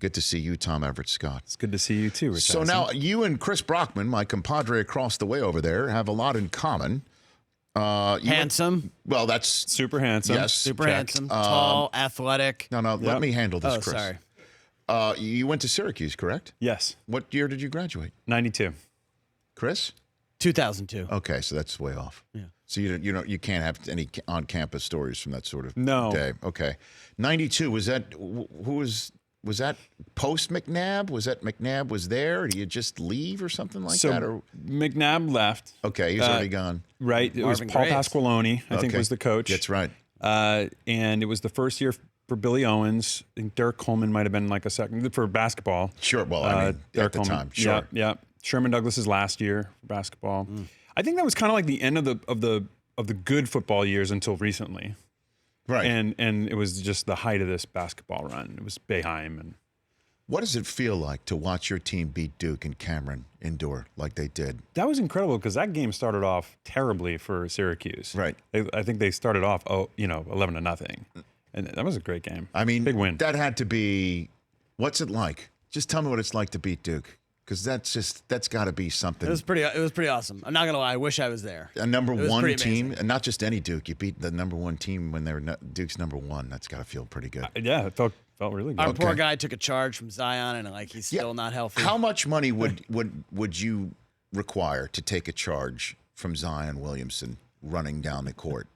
Good to see you, Tom Everett Scott. It's good to see you too, Rich. So Eisen. now you and Chris Brockman, my compadre across the way over there, have a lot in common. Handsome. Well, that's super handsome. Yes, Super check. handsome. Tall, athletic. No, let me handle this, Oh, Chris. sorry. You went to Syracuse, correct? Yes. What year did you graduate? 92. Chris? 2002. Okay, so that's way off. Yeah. So you can't have any on-campus stories from that sort of No. day. Okay. 92, was that was that post McNabb? Was that McNabb was there? Or did you just leave or something like that? Or McNabb left. okay, he's already gone. Right. It Marvin was Paul Graves. Pasqualoni, I think, Okay. was the coach. That's right. And it was the first year for Billy Owens. I think Derek Coleman might have been like a second for basketball. Sure. Well, I mean, Derek at the Coleman. time, sure. Yeah. Sherman Douglas's last year for basketball. I think that was kind of like the end of the good football years until recently. Right. And it was just the height of this basketball run. It was Boeheim and What does it feel like to watch your team beat Duke and Cameron indoor like they did? that was incredible because that game started off terribly for Syracuse. Right. I think they started off 11-0. And that was a great game. I mean, big win. That had to be. What's it like? Just tell me what it's like to beat Duke, because that's got to be something. It was pretty awesome. I'm not gonna lie. I wish I was there. A number It was one pretty team, amazing. and not just any Duke. You beat the number one team when they were Duke's number one. That's got to feel pretty good. Yeah, it felt really good. Our poor Okay. guy took a charge from Zion, and he's still not healthy. How much money would you require to take a charge from Zion Williamson running down the court?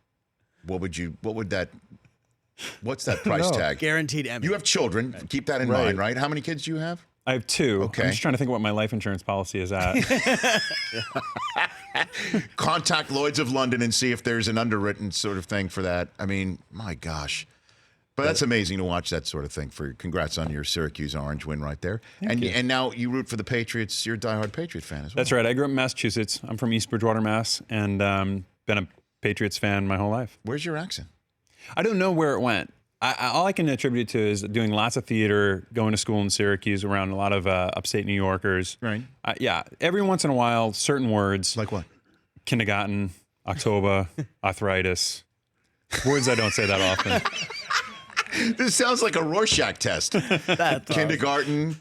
What's that price know. tag? Guaranteed Emmy. You have children. Keep that in Right. mind, right? How many kids do you have? I have two. Okay. I'm just trying to think what my life insurance policy is at. Contact Lloyd's of London and see if there's an underwritten sort of thing for that. I mean, my gosh. But that's amazing to watch that sort of thing. Congrats on your Syracuse Orange win right there. And now you root for the Patriots. You're a diehard Patriot fan as well. That's right. I grew up in Massachusetts. I'm from East Bridgewater, Mass, and been a Patriots fan my whole life. Where's your accent? I don't know where it went. All I can attribute it to is doing lots of theater, going to school in Syracuse around a lot of upstate New Yorkers. Right. Yeah. Every once in a while, certain words. Like what? Kindergarten, October, arthritis. Words I don't say that often. This sounds like a Rorschach test. Kindergarten,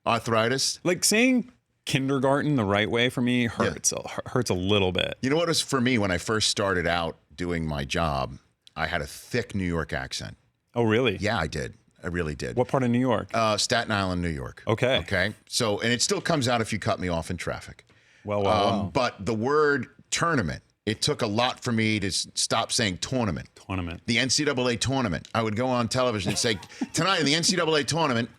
arthritis. Like saying kindergarten the right way for me hurts. Hurts a little bit. You know what it was for me when I first started out doing my job? I had a thick New York accent. Oh, really? Yeah, I did. I really did. What part of New York? Staten Island, New York. Okay. Okay. So, and it still comes out if you cut me off in traffic. Well. But the word tournament, it took a lot for me to stop saying tournament. Tournament. The NCAA tournament. I would go on television and say, tonight in the NCAA tournament.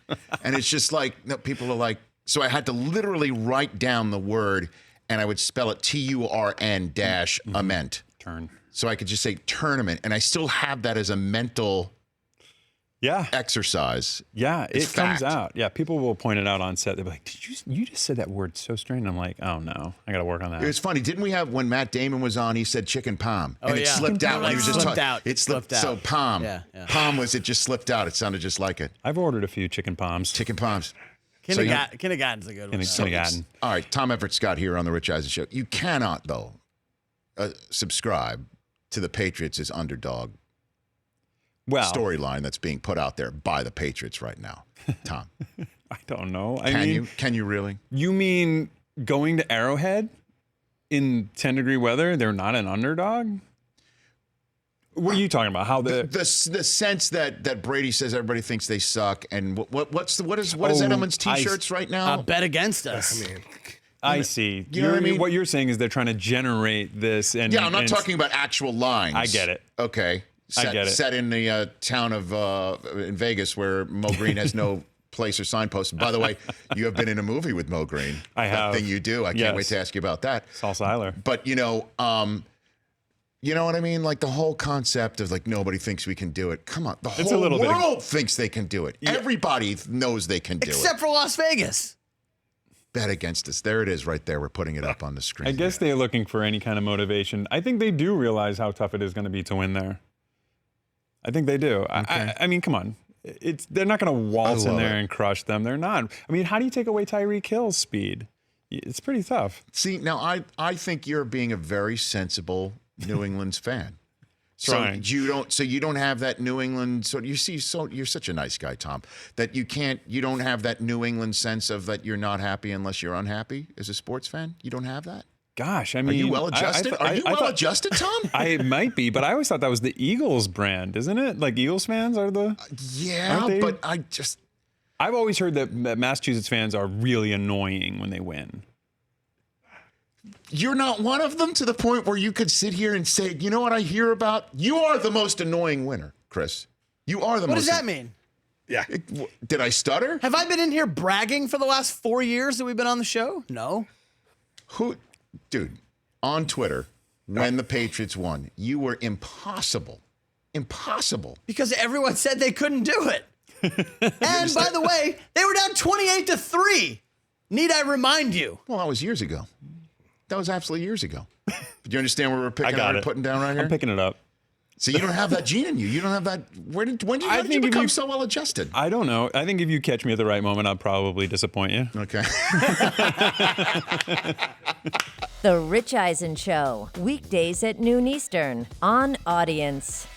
And it's just like, no, people are like, so I had to literally write down the word and I would spell it TURN dash ament. Turn. So I could just say tournament. And I still have that as a mental exercise. Yeah, it It's comes fact. out. Yeah, people will point it out on set. They'll be like, you just said that word so strange. I'm like, oh no, I got to work on that. It was funny. Didn't we have, when Matt Damon was on, he said chicken palm. And it yeah. slipped out when he was just Slipped talking. out. It slipped Slipped So out. palm. Yeah. Palm it just slipped out. It sounded just like it. I've ordered a few chicken palms. Chicken palms. Kindergarten's a good one. Kindergarten. All right, Tom Everett Scott here on the Rich Eisen Show. You cannot, though, subscribe to the Patriots as underdog Well, storyline that's being put out there by the Patriots right now. Tom, I don't know. Can you really? You mean going to Arrowhead in 10-degree weather? They're not an underdog? What are you talking about? How The sense that Brady says everybody thinks they suck, and what is Edelman's t-shirts right now? Bet against us. I see. You know what I mean? What you're saying is they're trying to generate this. And Yeah, I'm not and talking about actual lines. I get it. Okay. I get it. Set in the town of in Vegas where Mo Green has no place or signpost. By the way, you have been in a movie with Mo Green. I have. That thing you do. I can't wait to ask you about that. Saul Seiler. But you know what I mean? Like the whole concept of like nobody thinks we can do it. Come on, the whole world thinks they can do it. Yeah. Everybody knows they can do it. Except for Las Vegas. Bet against us. There it is right there. We're putting it up on the screen. I guess they're looking for any kind of motivation. I think they do realize how tough it is going to be to win there. I think they do. Okay. I mean, come on. They're not going to waltz in there it. and crush them. They're not. I mean, how do you take away Tyreek Hill's speed? It's pretty tough. See, now I think you're being a very sensible New England's fan. Trying. So you don't have that New England. So you're such a nice guy, Tom, that you don't have that New England sense of that you're not happy unless you're unhappy as a sports fan. You don't have that. Gosh, I mean, Are you well adjusted? Are you well adjusted, Tom? I might be, but I always thought that was the Eagles brand, isn't it? Like Eagles fans are the. Yeah, but I've always heard that Massachusetts fans are really annoying when they win. You're not one of them to the point where you could sit here and say, you know what I hear about? You are the most annoying winner, Chris. You are the What most. does that mean? Yeah. Did I stutter? Have I been in here bragging for the last 4 years that we've been on the show? No. Dude, on Twitter, when the Patriots won, you were impossible. Impossible. Because everyone said they couldn't do it. And by the way, they were down 28-3. Need I remind you? Well, that was years ago. That was absolutely years ago. Do you understand where we're putting down right here? I'm picking it up. So you don't have that gene in you. You don't have that. When did you become so well adjusted? I don't know. I think if you catch me at the right moment, I'll probably disappoint you. Okay. The Rich Eisen Show, weekdays at noon Eastern on Audience.